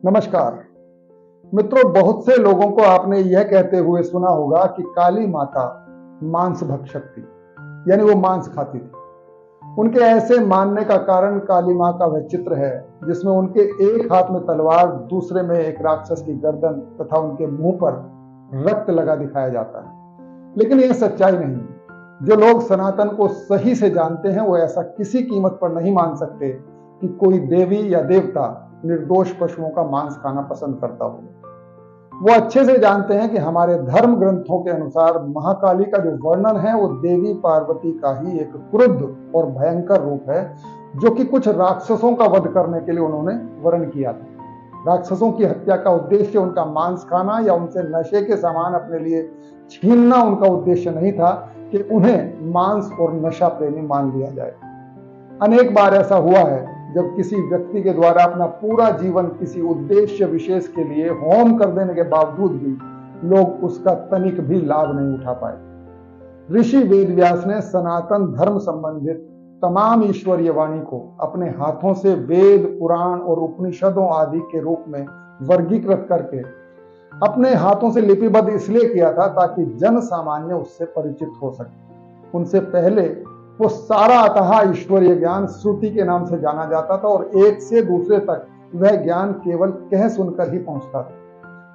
नमस्कार मित्रों, बहुत से लोगों को आपने यह कहते हुए सुना होगा कि काली माता मांस भक्षक थी, यानी वो मांस खाती थी। उनके ऐसे मानने का कारण काली मां का वह चित्र है जिसमें उनके एक हाथ में तलवार, दूसरे में एक राक्षस की गर्दन तथा उनके मुंह पर रक्त लगा दिखाया जाता है। लेकिन यह सच्चाई नहीं। जो लोग सनातन को सही से जानते हैं वो ऐसा किसी कीमत पर नहीं मान सकते कि कोई देवी या देवता निर्दोष पशुओं का मांस खाना पसंद करता हो। वो अच्छे से जानते हैं कि हमारे धर्म ग्रंथों के अनुसार महाकाली का जो वर्णन है वो देवी पार्वती का ही एक क्रुद्ध और भयंकर रूप है, जो कि कुछ राक्षसों का वध करने के लिए उन्होंने वर्ण किया था। राक्षसों की हत्या का उद्देश्य उनका मांस खाना या उनसे नशे के सामान अपने लिए छीनना उनका उद्देश्य नहीं था कि उन्हें मांस और नशा प्रेमी मान लिया जाए। अनेक बार ऐसा हुआ है जब किसी व्यक्ति के द्वारा अपना पूरा जीवन किसी उद्देश्य विशेष के लिए होम कर देने के बावजूद भी लोग उसका तनिक भी लाभ नहीं उठा पाए। ऋषि वेदव्यास ने सनातन धर्म संबंधित तमाम ईश्वरीय वाणी को अपने हाथों से वेद, पुराण और उपनिषदों आदि के रूप में वर्गीकृत करके अपने हाथों से लिपिबद्ध इसलिए किया था ताकि जन सामान्य उससे परिचित हो सके। उनसे पहले वो सारा अतः ईश्वरीय ज्ञान श्रुति के नाम से जाना जाता था और एक से दूसरे तक वह ज्ञान केवल कह सुनकर ही पहुंचता था,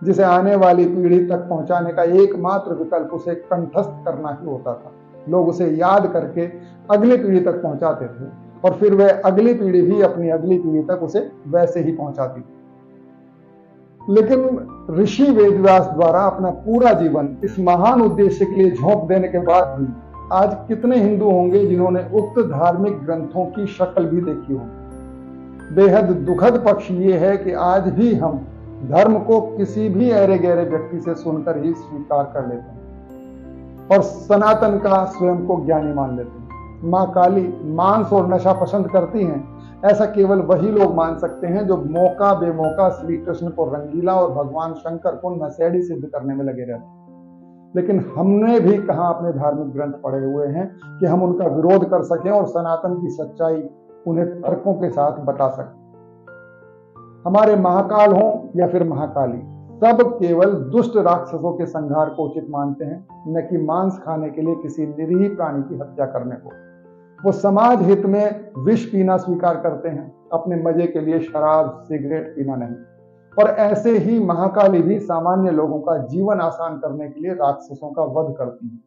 जिसे आने वाली पीढ़ी तक पहुंचाने का एकमात्र विकल्प उसे कंठस्थ करना ही होता था। लोग उसे याद करके अगली पीढ़ी तक पहुंचाते थे और फिर वह अगली पीढ़ी भी अपनी अगली पीढ़ी तक उसे वैसे ही पहुंचाती थी। लेकिन ऋषि वेदव्यास द्वारा अपना पूरा जीवन इस महान उद्देश्य के लिए झोंक देने के बाद भी आज कितने हिंदू होंगे जिन्होंने उक्त धार्मिक ग्रंथों की शक्ल भी देखी हो। बेहद दुखद पक्ष ये है कि आज भी हम धर्म को किसी भी अरे गहरे व्यक्ति से सुनकर ही स्वीकार कर लेते हैं और सनातन का स्वयं को ज्ञानी मान लेते हैं। मां काली मांस और नशा पसंद करती हैं, ऐसा केवल वही लोग मान सकते हैं जो मौका बेमौका श्री कृष्ण को रंगीला और भगवान शंकर को नशेड़ी सिद्ध करने में लगे रहते हैं। लेकिन हमने भी कहां अपने धार्मिक ग्रंथ पढ़े हुए हैं कि हम उनका विरोध कर सकें और सनातन की सच्चाई उन्हें तर्कों के साथ बता सकें। हमारे महाकाल हो या फिर महाकाली, सब केवल दुष्ट राक्षसों के संहार को उचित मानते हैं, न कि मांस खाने के लिए किसी निरीह प्राणी की हत्या करने को। वो समाज हित में विष पीना स्वीकार करते हैं, अपने मजे के लिए शराब सिगरेट पीना नहीं। और ऐसे ही महाकाली भी सामान्य लोगों का जीवन आसान करने के लिए राक्षसों का वध करती है,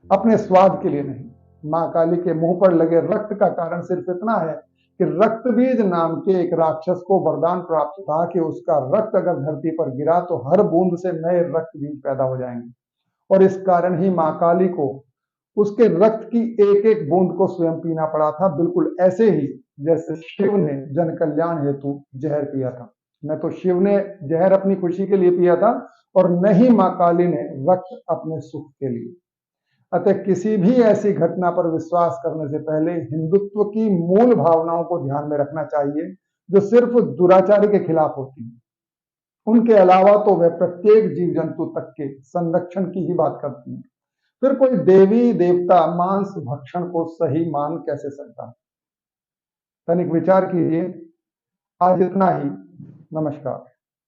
अपने स्वाद के लिए नहीं। महाकाली के मुंह पर लगे रक्त का कारण सिर्फ इतना है कि रक्तबीज नाम के एक राक्षस को वरदान प्राप्त था कि उसका रक्त अगर धरती पर गिरा तो हर बूंद से नए रक्त बीज पैदा हो जाएंगे। और इस कारण ही महाकाली को उसके रक्त की एक एक बूंद को स्वयं पीना पड़ा था, बिल्कुल ऐसे ही जैसे शिव ने जन कल्याण हेतु जहर पिया था। न तो शिव ने जहर अपनी खुशी के लिए पिया था और न ही मां काली ने रक्त अपने सुख के लिए। अतः किसी भी ऐसी घटना पर विश्वास करने से पहले हिंदुत्व की मूल भावनाओं को ध्यान में रखना चाहिए, जो सिर्फ दुराचारी के खिलाफ होती है। उनके अलावा तो वह प्रत्येक जीव जंतु तक के संरक्षण की ही बात करती है। फिर कोई देवी देवता मांस भक्षण को सही मान कैसे सकता है? तनिक विचार कीजिए। आज इतना ही। नमस्कार।